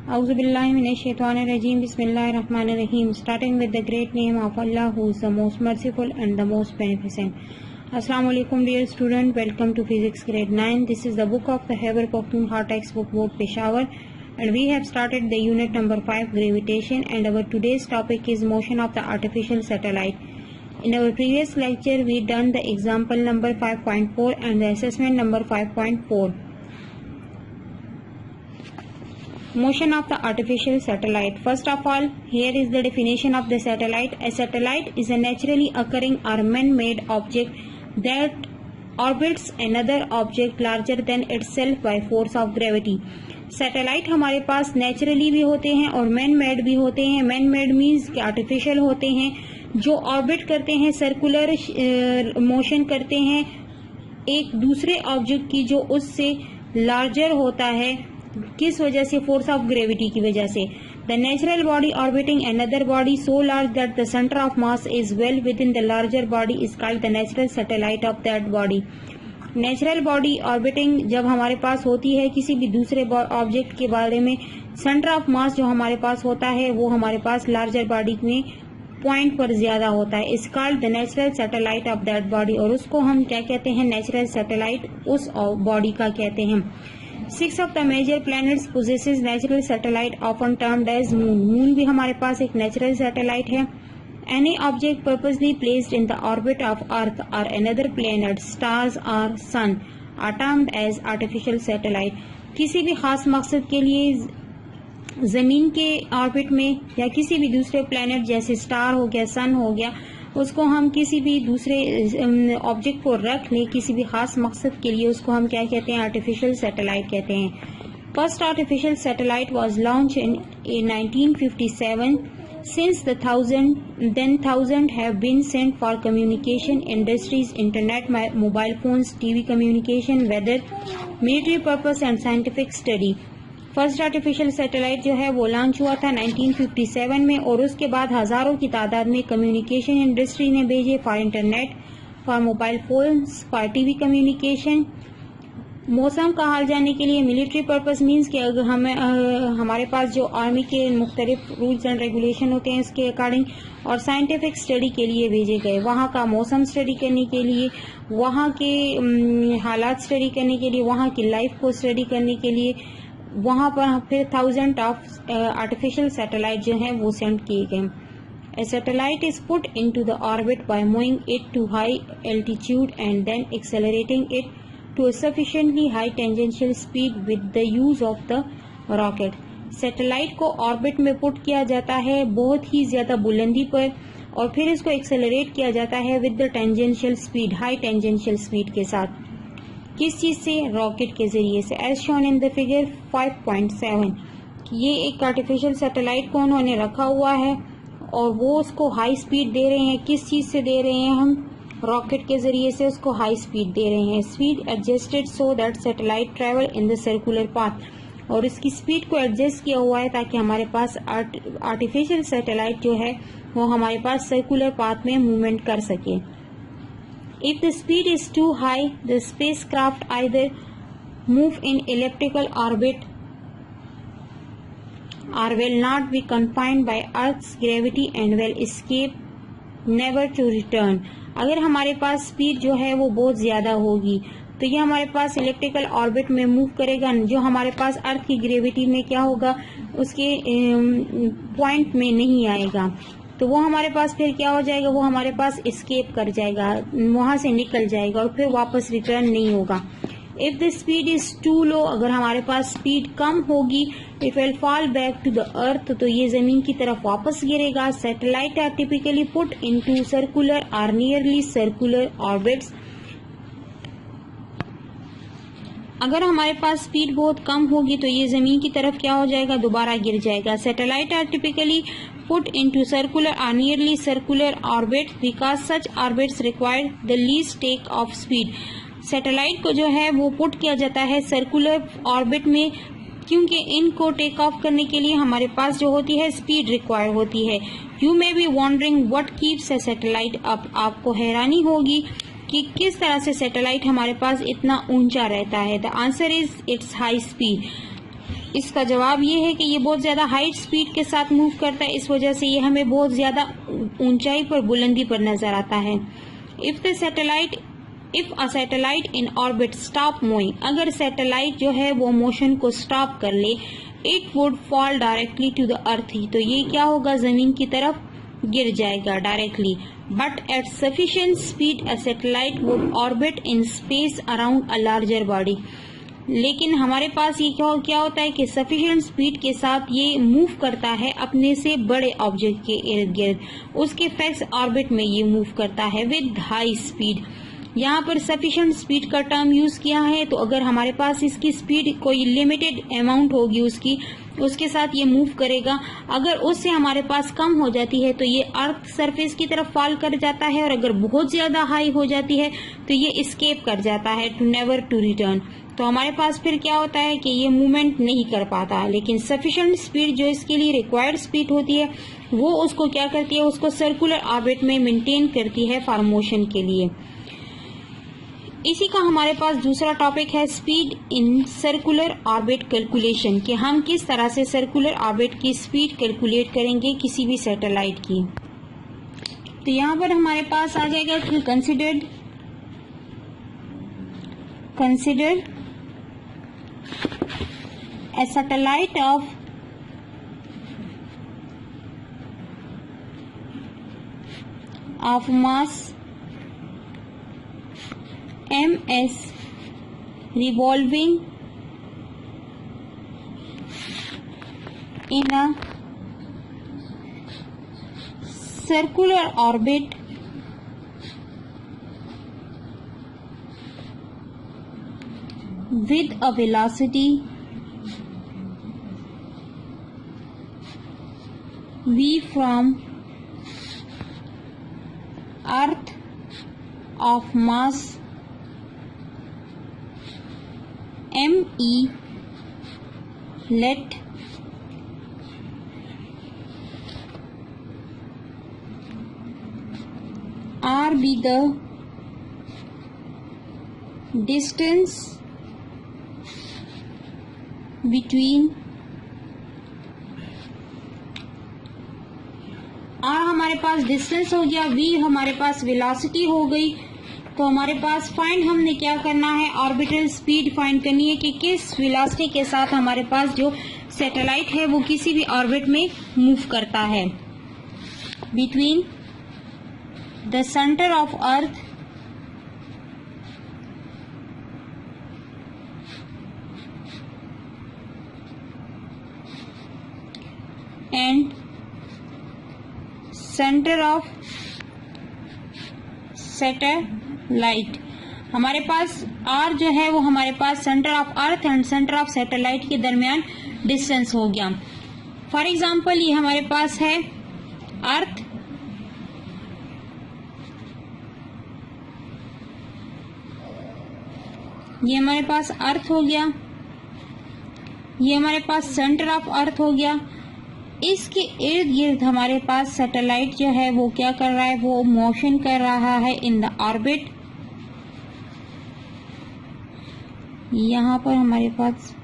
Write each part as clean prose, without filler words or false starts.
Auzubillahiminash-shaytanir-rajim. Bismillahir-rahmanir-rahim. Starting with the great name of Allah, who is the most merciful and the most beneficent. Assalamu alaikum, dear student. Welcome to Physics Grade 9. This is the book of the Khyber Pakhtunkhwa textbook, board Peshawar, and we have started the unit number 5, gravitation, and our today's topic is motion of the artificial satellite. In our previous lecture, we done the example number 5.4 and the assessment number 5.4. Motion of the artificial satellite. First of all, here is the definition of the satellite. A satellite is a naturally occurring or man-made object that orbits another object larger than itself by force of gravity. Satellite हमारे पास naturally भी होते हैं और man made भी होते हैं. Man made means कि artificial होते हैं, जो ऑर्बिट करते हैं, सर्कुलर मोशन करते हैं एक दूसरे ऑब्जेक्ट की जो उससे लार्जर होता है. किस वजह से? फोर्स ऑफ ग्रेविटी की वजह से. The natural body orbiting another body so large that the centre of mass is well with in the larger body is called the natural satellite of that body. Natural body orbiting जब हमारे पास होती है किसी भी दूसरे object के बारे में, सेंटर ऑफ मास जो हमारे पास होता है वो हमारे पास लार्जर बॉडी में पॉइंट पर ज्यादा होता है. Is called the natural satellite of that body. और उसको हम क्या कहते हैं? नेचुरल सैटेलाइट उस बॉडी का कहते हैं. 6 of the major planets possesses natural satellite often termed as moon. Moon भी हमारे पास एक नेचुरल सैटेलाइट है. Any object purposely placed in the orbit of Earth or another planet, stars or sun are termed as artificial satellite. किसी भी खास मकसद के लिए जमीन के ऑर्बिट में या किसी भी दूसरे प्लेनेट जैसे स्टार हो गया, सन हो गया, उसको हम किसी भी दूसरे ऑब्जेक्ट को रख ले किसी भी खास मकसद के लिए, उसको हम क्या कहते हैं? आर्टिफिशियल सैटेलाइट कहते हैं. First artificial satellite was launch in 1957. Since the thousand have been sent for communication industries, internet, mobile phones, TV communication, weather, military purpose and scientific study. First artificial satellite जो है वो launch हुआ था 1957 में और उसके बाद हजारों की तादाद में कम्युनिकेशन इंडस्ट्री ने भेजे for internet, for mobile phones, for TV communication. मौसम का हाल जानने के लिए, मिलिट्री पर्पस मीन्स कि अगर हमारे पास जो आर्मी के मुख्तलिफ रूल्स एंड रेगुलेशन होते हैं इसके अकॉर्डिंग, और साइंटिफिक स्टडी के लिए भेजे गए. वहाँ का मौसम स्टडी करने के लिए, वहाँ के हालात स्टडी करने के लिए, वहाँ की लाइफ को स्टडी करने के लिए, वहाँ पर फिर 1000 ऑफ आर्टिफिशियल सैटेलाइट जो हैं वो सेंड किए गए. A satellite is put into the orbit by moving it to high altitude and then accelerating it to a sufficiently high tangential speed with the use of the rocket. Satellite को orbit में put किया जाता है बहुत ही ज्यादा बुलंदी पर और फिर इसको एक्सेलरेट किया जाता है with the tangential speed, high tangential speed के साथ. किस चीज से? रॉकेट के जरिए से. As shown in the figure 5.7. ये एक आर्टिफिशियल सैटेलाइट को उन्होंने रखा हुआ है और वो उसको हाई स्पीड दे रहे हैं. किस चीज से दे रहे हैं? हम रॉकेट के जरिए से उसको हाई स्पीड दे रहे हैं. Speed adjusted so that satellite travel in the circular path. और इसकी स्पीड को एडजस्ट किया हुआ है ताकि हमारे पास आर्टिफिशियल सैटेलाइट जो है वो हमारे पास सर्कुलर पाथ में मूवमेंट कर सके. If the speed is too high the spacecraft either move in elliptical orbit or will not be confined by Earth's gravity and will escape never to return. अगर हमारे पास स्पीड जो है वो बहुत ज्यादा होगी तो ये हमारे पास इलेक्ट्रिकल ऑर्बिट में मूव करेगा, जो हमारे पास अर्थ की ग्रेविटी में क्या होगा? उसके पॉइंट में नहीं आएगा, तो वो हमारे पास फिर क्या हो जाएगा? वो हमारे पास एस्केप कर जाएगा, वहां से निकल जाएगा और फिर वापस रिटर्न नहीं होगा. If the speed is too low, अगर हमारे पास स्पीड कम होगी, it will fall back to the earth, तो ये जमीन की तरफ वापस गिरेगा. Satellite are typically put into circular or nearly circular orbits. अगर हमारे पास स्पीड बहुत कम होगी तो ये जमीन की तरफ क्या हो जाएगा? दोबारा गिर जाएगा. Satellite are typically put into circular or nearly circular orbit because such orbits require the least take off speed. Satellite को जो है वो पुट किया जाता है सर्कुलर ऑर्बिट में क्योंकि इनको टेक ऑफ करने के लिए हमारे पास जो होती है स्पीड रिक्वायर होती है. You may be wondering what keeps a satellite up. आपको हैरानी होगी कि किस तरह से सैटेलाइट हमारे पास इतना ऊंचा रहता है. The answer is it's high speed. इसका जवाब ये है कि ये बहुत ज्यादा हाई स्पीड के साथ मूव करता है, इस वजह से ये हमें बहुत ज्यादा ऊंचाई पर, बुलंदी पर नजर आता है। If a satellite in orbit stop moving, अगर सैटेलाइट जो है वो मोशन को स्टॉप कर ले, it would fall directly to the earth, तो ये क्या होगा, जमीन की तरफ गिर जाएगा directly. But at sufficient speed a satellite would orbit in space around a larger body, लेकिन हमारे पास ये क्या होता है कि सफिशिएंट स्पीड के साथ ये मूव करता है अपने से बड़े ऑब्जेक्ट के इर्द गिर्द, उसके फिक्स ऑर्बिट में ये मूव करता है विद हाई स्पीड। यहाँ पर सफिशिएंट स्पीड का टर्म यूज किया है, तो अगर हमारे पास इसकी स्पीड कोई लिमिटेड अमाउंट होगी उसके साथ ये मूव करेगा। अगर उससे हमारे पास कम हो जाती है तो ये अर्थ सरफेस की तरफ फॉल कर जाता है, और अगर बहुत ज्यादा हाई हो जाती है तो ये एस्केप कर जाता है टू नेवर टू रिटर्न। तो हमारे पास फिर क्या होता है कि ये मूवमेंट नहीं कर पाता, लेकिन सफिशिएंट स्पीड जो इसके लिए रिक्वायर्ड स्पीड होती है वो उसको क्या करती है, उसको सर्कुलर ऑर्बिट में मेंटेन करती है फॉर मोशन के लिए। इसी का हमारे पास दूसरा टॉपिक है speed in circular orbit calculation, कि हम किस तरह से सर्कुलर ऑर्बिट की स्पीड कैलकुलेट करेंगे किसी भी सैटेलाइट की। तो यहाँ पर हमारे पास आ जाएगा कि consider a satellite of mass ms revolving in a circular orbit with a velocity v from earth of mass me, let r be the distance between r हमारे पास डिस्टेंस हो गया, v हमारे पास वेलोसिटी हो गई। तो हमारे पास फाइंड हमने क्या करना है, ऑर्बिटल स्पीड फाइंड करनी है कि किस वेलोसिटी के साथ हमारे पास जो सैटेलाइट है वो किसी भी ऑर्बिट में मूव करता है। Between the centre of earth and centre of satellite, हमारे पास आर जो है वो हमारे पास centre of earth and centre of satellite के दरमियान डिस्टेंस हो गया। फॉर एग्जांपल ये हमारे पास है अर्थ, ये हमारे पास अर्थ हो गया, ये हमारे पास सेंटर ऑफ अर्थ हो गया। इसके इर्द गिर्द हमारे पास सैटेलाइट जो है वो क्या कर रहा है, वो मोशन कर रहा है इन द ऑर्बिट। यहाँ पर हमारे पास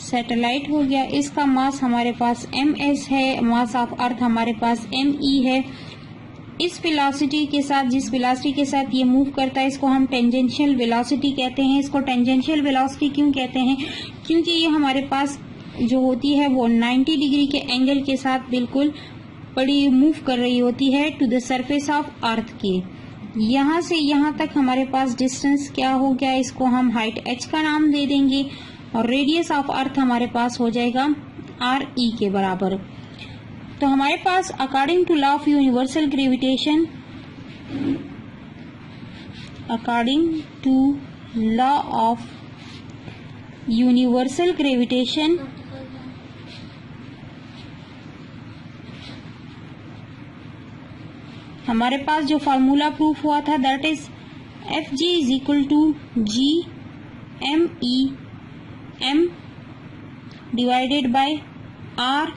सैटेलाइट हो गया, इसका मास हमारे पास ms है, मास ऑफ अर्थ हमारे पास me है। इस वेलोसिटी के साथ, जिस वेलोसिटी के साथ ये मूव करता है, इसको हम टेंजेंशियल वेलोसिटी कहते हैं। इसको टेंजेंशियल वेलोसिटी क्यों कहते हैं, क्योंकि ये हमारे पास जो होती है वो 90 डिग्री के एंगल के साथ बिल्कुल बड़ी मूव कर रही होती है to the surface of earth के। यहाँ से यहाँ तक हमारे पास डिस्टेंस क्या हो गया, इसको हम हाइट h का नाम दे देंगे, और रेडियस ऑफ अर्थ हमारे पास हो जाएगा re के बराबर। तो हमारे पास according to law of universal gravitation, according to law of universal gravitation हमारे पास जो फार्मूला प्रूफ हुआ था that is Fg is equal to G M E M divided by R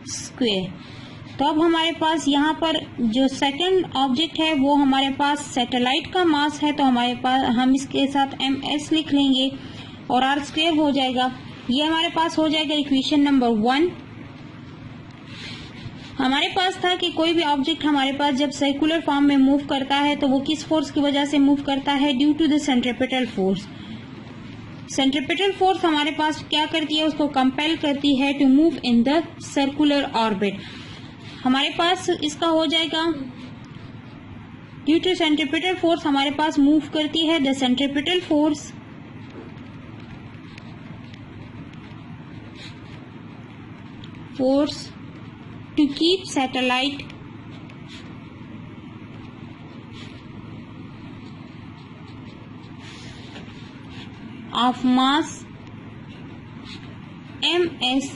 square. तो अब हमारे पास यहाँ पर जो सेकंड ऑब्जेक्ट है वो हमारे पास सैटेलाइट का मास है, तो हमारे पास हम इसके साथ ms लिख लेंगे और r² हो जाएगा। ये हमारे पास हो जाएगा इक्वेशन नंबर 1। हमारे पास था कि कोई भी ऑब्जेक्ट हमारे पास जब सर्कुलर फॉर्म में मूव करता है तो वो किस फोर्स की वजह से मूव करता है, due to the centripetal force. Centripetal force हमारे पास क्या करती है, उसको कंपेल करती है to move in the circular orbit. हमारे पास इसका हो जाएगा ड्यू टू सेंट्रीपिटल फोर्स हमारे पास मूव करती है the centripetal force to keep satellite of mass ms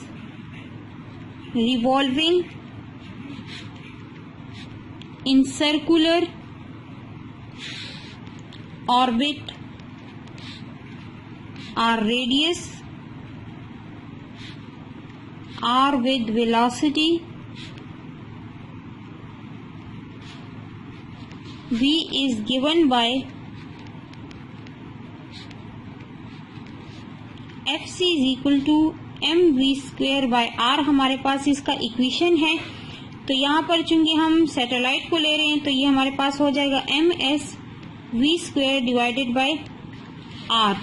revolving in circular orbit or radius r with velocity v is given by fc is equal to mv square by r। हमारे पास इसका equation है। तो यहाँ पर चूंकि हम satellite को ले रहे हैं तो ये हमारे पास हो जाएगा ms v square divided by r।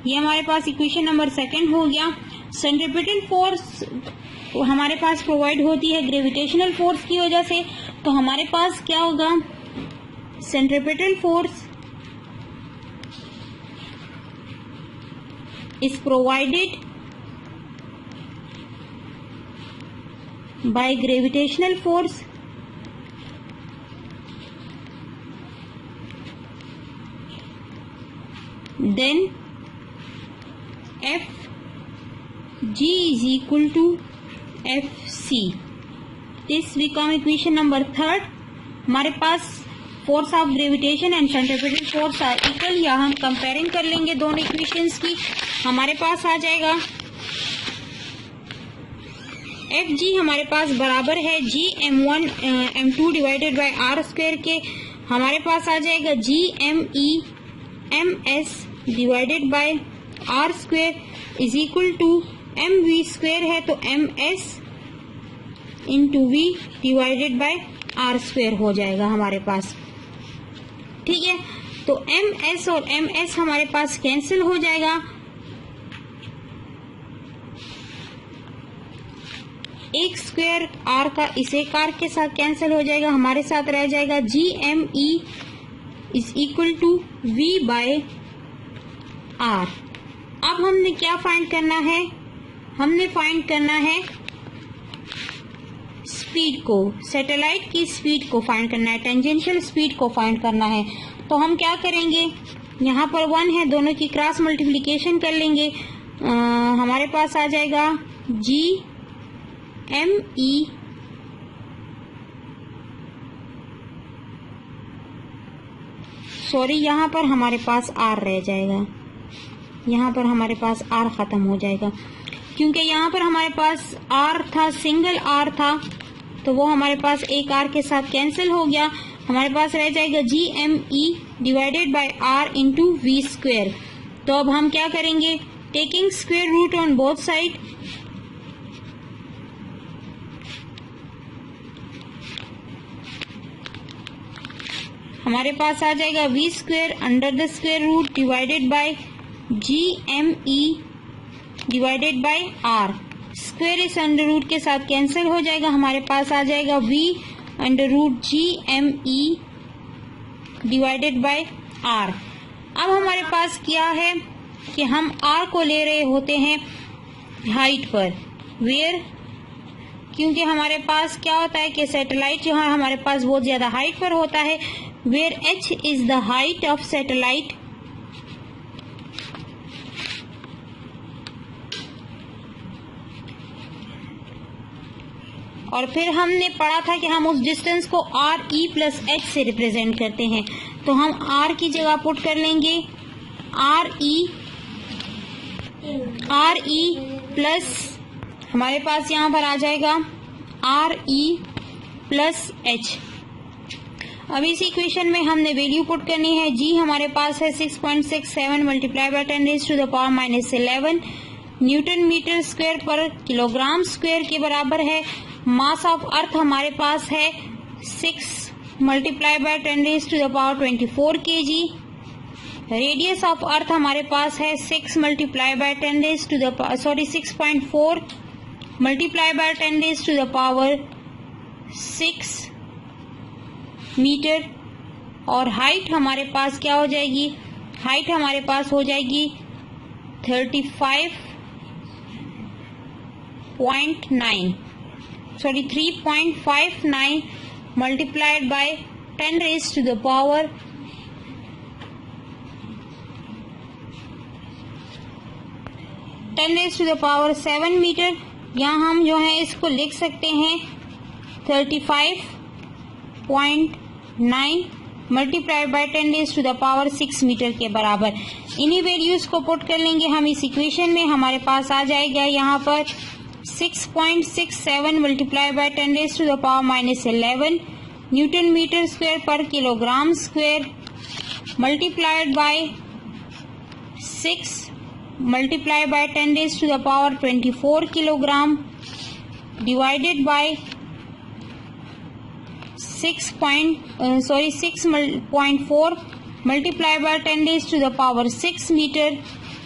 ये हमारे पास इक्वेशन नंबर 2 हो गया। सेंट्रीपिटल फोर्स हमारे पास प्रोवाइड होती है ग्रेविटेशनल फोर्स की वजह से, तो हमारे पास क्या होगा, centripetal force is provided by gravitational force then Fg is equal to Fc। this become equation number 3। हमारे पास force of gravitation and centripetal force are equal, या हम कंपेयरिंग कर लेंगे दोनों इक्वेशंस की। हमारे पास आ जाएगा Fg हमारे पास बराबर है Gm1 m2 divided by r square के। हमारे पास आ जाएगा Gme ms divided by r square is equal to mv square है तो ms into v divided by r square हो जाएगा हमारे पास। ठीक है, तो ms और ms हमारे पास कैंसिल हो जाएगा। एक स्क्वायर r का इस एक r के साथ कैंसिल हो जाएगा, हमारे साथ रह जाएगा Gme is equal to v by r। अब हमने क्या फाइंड करना है, हमने फाइंड करना है स्पीड को, सैटेलाइट की स्पीड को फाइंड करना है, टेंजेंशियल स्पीड को फाइंड करना है। तो हम क्या करेंगे, यहाँ पर 1 है, दोनों की क्रॉस मल्टीप्लिकेशन कर लेंगे। हमारे पास आ जाएगा Gme सॉरी यहाँ पर हमारे पास r रह जाएगा, यहाँ पर हमारे पास r खत्म हो जाएगा, क्योंकि यहाँ पर हमारे पास r था, सिंगल r था, तो वो हमारे पास एक r के साथ कैंसिल हो गया। हमारे पास रह जाएगा Gme divided by r into V square. तो अब हम क्या करेंगे, taking square root on both side, हमारे पास आ जाएगा V square under the square root divided by Gme divided by r। Square इस अंडर रूट के साथ कैंसिल हो जाएगा, हमारे पास आ जाएगा v under root Gme divided by r। अब हमारे पास क्या है कि हम r को ले रहे होते हैं हाइट पर, वेयर, क्योंकि हमारे पास क्या होता है कि सैटेलाइट जो है हमारे पास बहुत ज्यादा हाइट पर होता है, where h is the height of satellite और फिर हमने पढ़ा था कि हम उस डिस्टेंस को re प्लस h से रिप्रेजेंट करते हैं। तो हम r की जगह पुट कर लेंगे re प्लस हमारे पास यहाँ पर आ जाएगा re प्लस एच। अब इस इक्वेशन में हमने वैल्यू पुट करनी है। जी हमारे पास है 6.67 multiply by 10⁻⁻11 newton metre square पर किलोग्राम स्क्वायर के बराबर है। मास ऑफ अर्थ हमारे पास है 6 multiply by 10⁻24 kg। Radius of earth हमारे पास है 6 multiply by 6.4 multiply by 10⁻6 metre. और हाइट हमारे पास क्या हो जाएगी? हाइट हमारे पास हो जाएगी 3.59 मल्टीप्लाइड बाय 10⁻7 मीटर। यहाँ हम जो है इसको लिख सकते हैं 35.9 मल्टीप्लाइड बाय 10⁻6 मीटर के बराबर। इन्हीं वैल्यूज को पुट कर लेंगे हम इस इक्वेशन में। हमारे पास आ जाएगा यहाँ पर 6.67 multiplied by 10⁻11 newton metre square पर kilogram square multiplied by 6 multiply by 10⁻24 kilogram divided by 6.4 multiply by 10⁻6 metre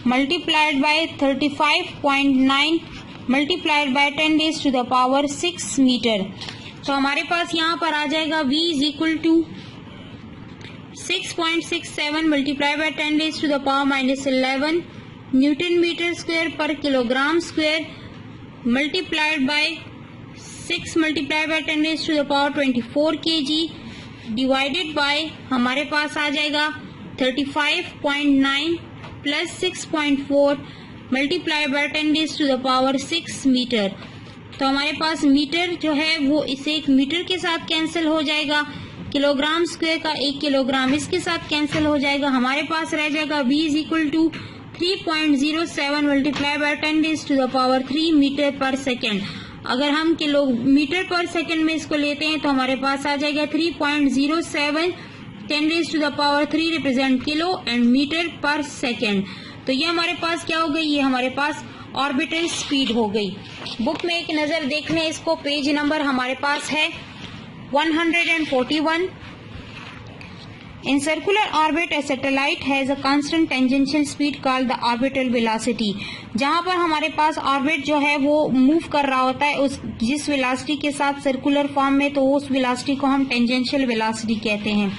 multiplied by 35.9 multiplied by 10⁻6 metre. तो हमारे पास यहाँ पर आ जाएगा V is equal to 6.67 multiply by 10⁻11 newton metre square पर kilogram square multiplied by 6 multiply by 10⁻24 kg divided by हमारे पास आ जाएगा 35.9 प्लस 6.4 मल्टीप्लाई बाय 10⁻6 मीटर। तो हमारे पास मीटर जो है वो इसे एक मीटर के साथ कैंसिल हो जाएगा। किलोग्राम स्क्वायर का 1 किलोग्राम इसके साथ कैंसिल हो जाएगा। हमारे पास रह जाएगा V is equal to 3.07 multiply by 10⁻3 metre पर सेकेंड। अगर हम किलोमीटर पर सेकेंड में इसको लेते हैं तो हमारे पास आ जाएगा 3.07 10⁻3 रिप्रेजेंट किलो एंड मीटर पर सेकेंड। तो ये हमारे पास क्या हो गई? ये हमारे पास ऑर्बिटल स्पीड हो गई। बुक में एक नजर देख लें इसको। पेज नंबर हमारे पास है 141। In circular orbit, a satellite has a constant tangential speed called the orbital velocity। जहाँ पर हमारे पास ऑर्बिट जो है वो मूव कर रहा होता है उस जिस वेलोसिटी के साथ सर्कुलर फॉर्म में, तो उस वेलोसिटी को हम टेंजेंशियल वेलोसिटी कहते हैं।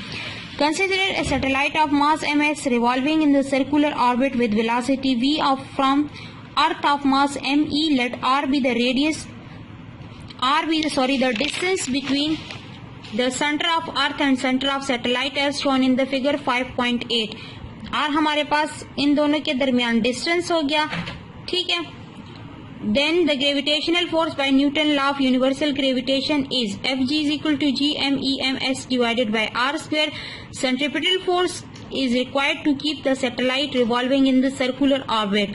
Consider a satellite of mass ms revolving in the circular orbit with velocity v from Earth of mass me. Let r be the distance between the center of Earth and center of satellite as shown in the figure 5.8। r हमारे पास इन दोनों के दरमियान distance हो गया, ठीक है। Then the gravitational force by Newton law of universal gravitation is Fg is equal to Gmems divided by r square। Centripetal force is required to keep the satellite revolving in the circular orbit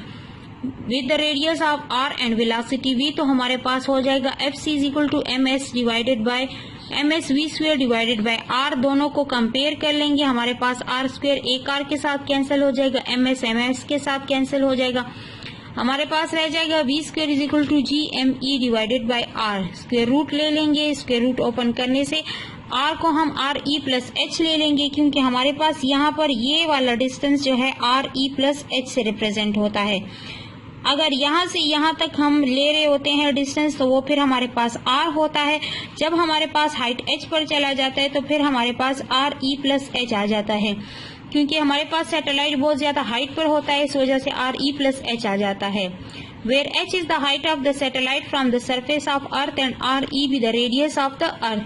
with the radius of r and velocity v। तो हमारे पास हो जाएगा Fc is equal to ms divided by ms v square divided by r। दोनों को compare कर लेंगे। हमारे पास r square एक r के साथ कैंसिल हो जाएगा, ms के साथ कैंसिल हो जाएगा। हमारे पास रह जाएगा v square is equal to G M E divided by R. Square root ले लेंगे। स्क्वायर रूट ओपन करने से r को हम आर ई प्लस एच ले लेंगे, क्योंकि हमारे पास यहाँ पर ये वाला डिस्टेंस जो है आर ई प्लस एच से रिप्रेजेंट होता है। अगर यहाँ से यहाँ तक हम ले रहे होते हैं डिस्टेंस तो वो फिर हमारे पास r होता है। जब हमारे पास हाइट h पर चला जाता है तो फिर हमारे पास आर ई प्लस एच आ जाता है। क्योंकि हमारे पास सैटेलाइट बहुत ज्यादा हाइट पर होता है, इस वजह से आर ई प्लस एच आ जाता है। Where H is the height of the satellite from the surface of earth and R E be the radius of the earth.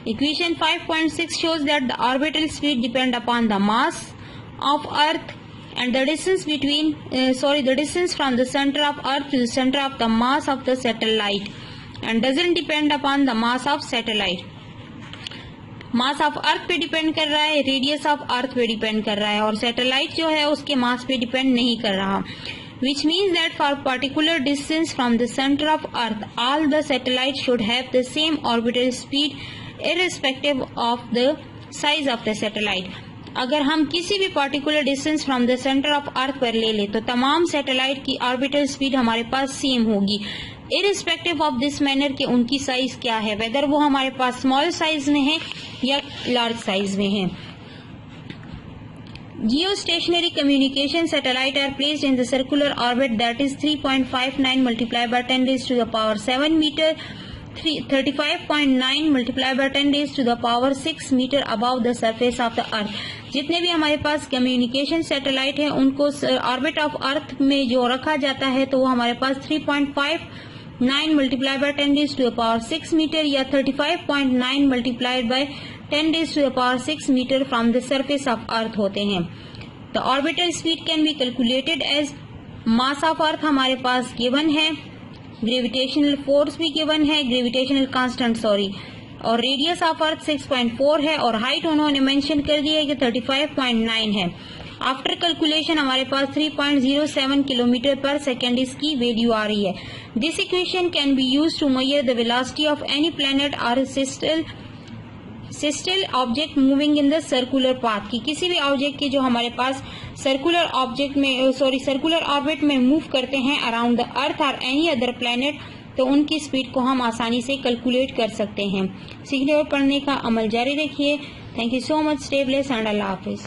Equation 5.6 shows that the orbital speed depend upon the mass of earth and the distance between the distance from the center of earth to the center of the mass of the satellite and doesn't depend upon the mass of satellite। Mass of earth पे depend कर रहा है, radius of अर्थ पे depend कर रहा है, और satellite जो है उसके मास पे डिपेंड नहीं कर रहा। which means that for particular distance from the center of earth all the satellites should have the same orbital speed irrespective of the size of the satellite. अगर हम किसी भी particular distance from the centre of अर्थ पर ले ले तो तमाम satellite की ऑर्बिटल स्पीड हमारे पास सेम होगी, इरिस्पेक्टिव ऑफ दिस मैनर के उनकी साइज क्या है, वेदर वो हमारे पास स्मॉल साइज में है या लार्ज साइज में है. Geostationary communication satellite are placed in the circular orbit that is 3.59 multiplied by 10 raised to the power 7 meter, 35.9 multiplied by 10 raised to the power 6 meter above the surface of the earth. जितने भी हमारे पास communication satellite है उनको orbit of earth में जो रखा जाता है तो वो हमारे पास 3.59 multiplied by 10 raised to the power 6 meter या 35.9 multiplied by 10 raised to the power 6 meter from the surface of earth होते हैं. The orbital speed can be calculated as mass of earth हमारे पास given है, gravitational force भी given है, gravitational constant और radius of अर्थ 6.4 है और हाइट उन्होंने मेंशन कर दी है कि 35.9 है. आफ्टर कैलकुलेशन हमारे पास 3.07 किलोमीटर पर सेकेंड इसकी वैल्यू आ रही है. This equation can be used to measure the velocity of any planet or celestial object moving in the circular path की किसी भी ऑब्जेक्ट की जो हमारे पास सर्कुलर ऑर्बिट में मूव करते हैं अराउंड द अर्थ और एनी अदर प्लैनेट तो उनकी स्पीड को हम आसानी से कैलकुलेट कर सकते हैं. सीखने और पढ़ने का अमल जारी रखिए. Thank you so much. Stay blessed and Allah Hafiz.